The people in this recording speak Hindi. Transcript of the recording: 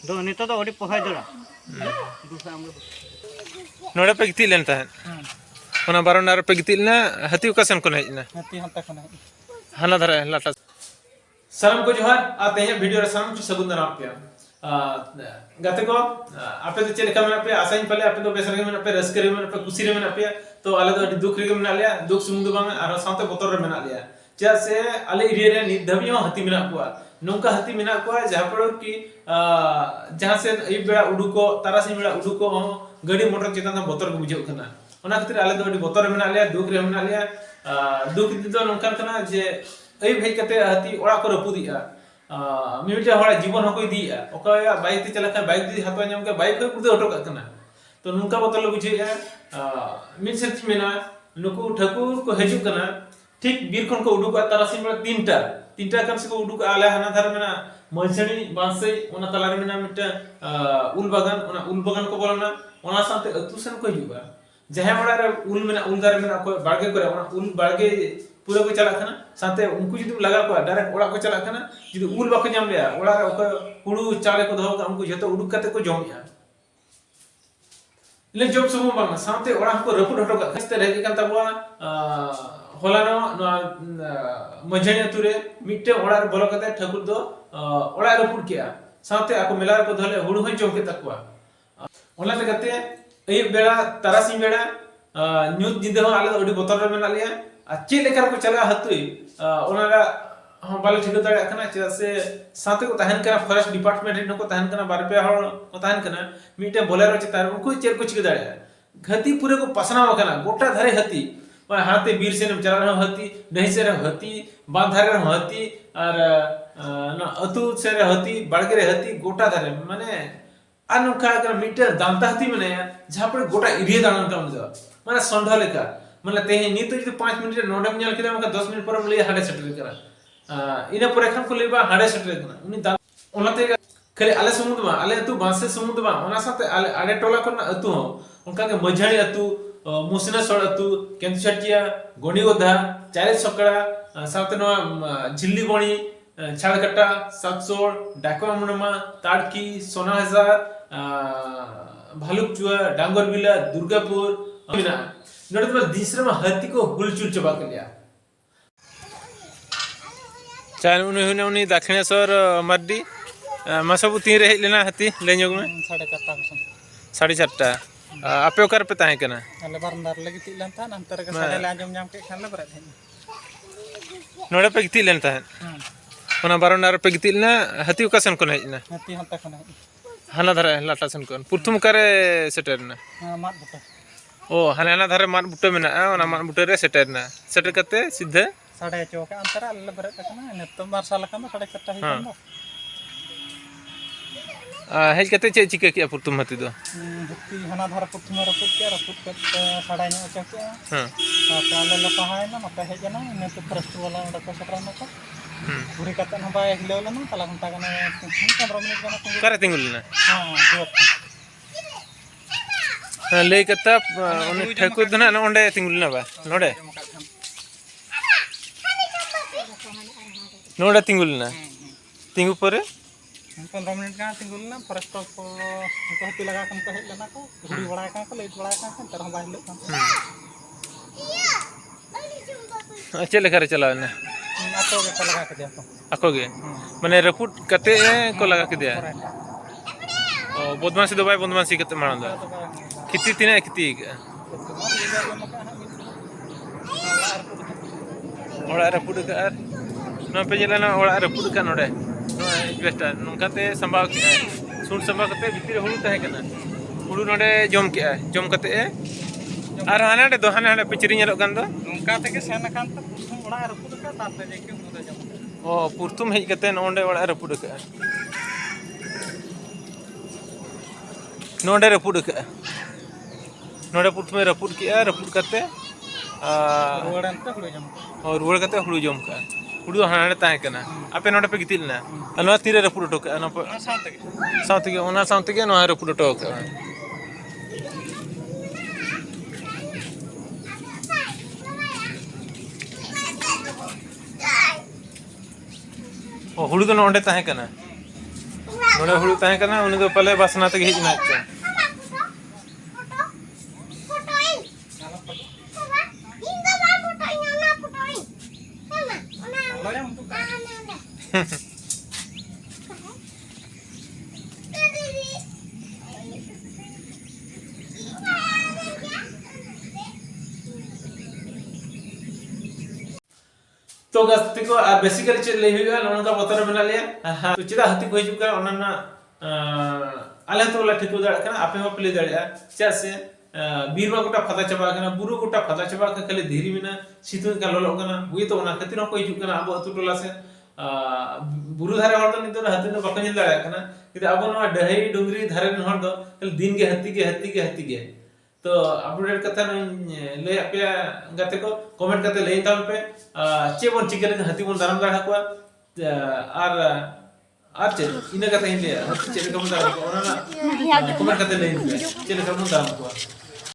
नितो तो ओडी पोहाय दरा नोड़े पे गिती लेन तहन ओना बारोनार पे गिती लेना हती का सन को हेजना हाथी हंता खना हाना धरे लाटा सालाम को जोहार आते हैं वीडियो रे सामने सगुन दना पे गाते को आपे तो चले कमेना पे आसाइन पले आपे तो बेसर में पे रस्करे में पे खुशी रे में पे तो आले तो दुख रे में लिया दुख सुमुंद बांग आरो साथे बोतर रे में लिया चा से आले एरिया रे निधबियो हाथी मेना को नौका हाथी मेना को जहां पर कि जहां से ई बेड़ा उडुको तारासी बेड़ा उडुको गाड़ी मोटर चितान बोतर को बुझो कना ओना खातिर आले तो बोतर रे में लिया दुख रे में लिया दुख तो नौका कना जे ए भेज कते हाथी ओड़ा को रपुदिया मिमिटा हड़ा जीवन हको दिया ओका बाइक ते चला बाइक दी हाथ नाम के बाइक को पुदे ऑटो कना तो नुका बोतल बुझे मिन सेट मेना नुकु ठाकुर को हजू कना ठीक बीर खन को उडुक तारासी में तीनटा कम से को उडुक आले हना धार मेना मलसणी बांसई ओना तलारे मेना मिटा उल बागान को बोलना ओना साथे अतुसन को हजुगा जहां बड़ा रे उल मेना उल दार मेना को बागे करे ओना उल बागे पूरा को चला खाना साथे उनको जुदी लगा को डायरेक्ट ओड़ा को चला खाना जुदी उल बाको जाम लिया ओड़ा रे ओको हुड़ू चाले को दहो उनको जतो उडुक कते को जमया ले जब समो बांग साथे ओड़ा को रपुड हटो का खस्ते रहे के तबवा होलानो मजणी तुरे मिट्टे ओड़ा रे बोलो कते ठाकुर दो ओड़ा रपुड किया साथे आको मेला को धले हुड़ू हन जम के तकवा ओला ते कते ए बेड़ा तारासी बेड़ा न्यूज जिंदे हो आले ओडी बोतल रे मेना लिया चे लेकर को चला हतुई ओनारा हम बाले ठीक दाड़ा कना चे से साथे को तहन कना फॉरेस्ट डिपार्टमेंट रे को तहन कना बार पे हर को तहन कना मीटे बोलेरो चितार उनको चेर को चिक दाड़ा घती पूरे को पसनाव कना गोटा धरे हती हाथे बीर से चला रहा हती नहीं से हती बांधारे हती और ना अतु से हती बाड़गे रे हती गोटा धरे माने आ नखा कना मीटर दांता हती माने जहां पर गोटा एरिया दाणन का माने संढा लेका मतलब ते नीतो जो 5 मिनट नोडम नेल केदा मका 10 मिनट परम ले हाडे सेटल करा इना पर एखन को लेबा हाडे सेटल करा उनी दा ओनाते खले आले समुद्र बा आले अतु बांसे समुद्र बा ओना साथे आले आडे टोला कोना अतु हो उनका के मझाणी अतु मुसना सड़ अतु केंतु छटिया गोणी गोधा चारे सकड़ा साथे नो झिल्ली बणी छाड़कटा सातसोड़ डाको मनमा ताड़की सोना हजार भालुकचुआ डांगरबिला दुर्गापुर अमिना नोडे तो दिसरे में हाथी को हुलचुल चबा के लिया चान उनी दक्षिणेश्वर मर्दी मसबु तीन रे लेना हाथी लेजोग में 4:30 आपे ओकर पे ताहे कना अले बारंदार लगी ती लेन था अंतर के साडे लाजम जाम के खान ले बरे नोडे पे गिती लेन था ओना बारंदार पे गिती लेना हाथी का सन कोन हेजना हाथी हंता खना हाना धरे लाटा सन कोन पुरथुम करे सेटरना मात बटा ओ हाना धरे मान बुटे मेना ओना मान बुटे रे सेटरना सेटर कते सीधे साडे चौके अंतर अल्ले बरे कना नेतो मार्शल कना साडे कट्टा ही कना हेज कते चे चिके किया पुरतुम हती दो हती हाना धरे पुरतुम रपुट कते साडे नो चौके हां ताले ल पहाय ना मते हेजना ने तो फरेस्ट वाला ओडा को सटरा न को पूरी कते न बाय हिलो ना तला घंटा कना 15 मिनट कना करे तिंगुलना हां जो ले कता उनी ठाकुर दना ओंडे तिंगुलना बा नोडे नोडे तिंगुलना तिंगु परे 15 मिनट का तिंगुलना फरेस्ट को हती लगा कम को हेलना को घुड़ी बड़ा का लेट बड़ा का तर हम बाहिलो अच्छा लेकर चला ना आको के लगा के दिया आको गे माने रपुट कते को लगा के दिया ओ बदमाशी दो भाई बदमाशी कते मारन दा किती तिना किती ओड़ा रपुट का न पे जला ओड़ा रपुट का नोडे बेस्ट नोकाते संभाव के सुन संभाव कते भीतर हुड़ू तहे कना हुड़ू नोडे जम के जम कते आर हानाडे दो हानाडे पिचरी नेलो गन दो नोका तके सेन कान त पुरथुम ओड़ा रपुट का ताते जेके हुड़ू दा जम ओ पुरथुम हेज कते नोडे ओड़ा रपुट का नोडे रपुट का नोडे पुरथुम रपुट किया रपुट कते रुवाड़न त हुड़ू जम और रुवाड़ कते हुड़ू जम का हुड़ू हानाडे ताहे कना आपे नोडे पे गितिलना अनवा तीरे रपुट टोका अन साथी के ओना साथी के नो रपुट टोका ओ हुड़ू तो नोडे ताहे कना नोड़े हुड़ू ताहे कना उनी दो पले बासना तक हिज ना चा तो गस्ती को बेसिकली चेक ले हुआ लोन का बतर बना लिया तो चिदा हती को हिजुक का ओनना आले तो ला ठिको दाड़ कना आपे हो प्ले दाड़िया चा से बीरमा गोटा फदा चबा कना बुरु गोटा फदा चबा का खाली धीरी बिना सितु का लोलो कना बुई तो ओना खतिर को हिजुक कना अब अतु टोला से बुरु धारे हर तो नितो हती न बकन दाड़ा कना कि अब नो डहई डुंगरी धारे न हर दो दिन के हती के तो अपडेट कथा ले पे गाते को कमेंट करते ले ताल पे चे बन चिकन हाथी बन दाराम दाड़ा को आर चे इन कथा इन ले चे कम दाराम को ओना कमेंट करते ले चे कम दाराम को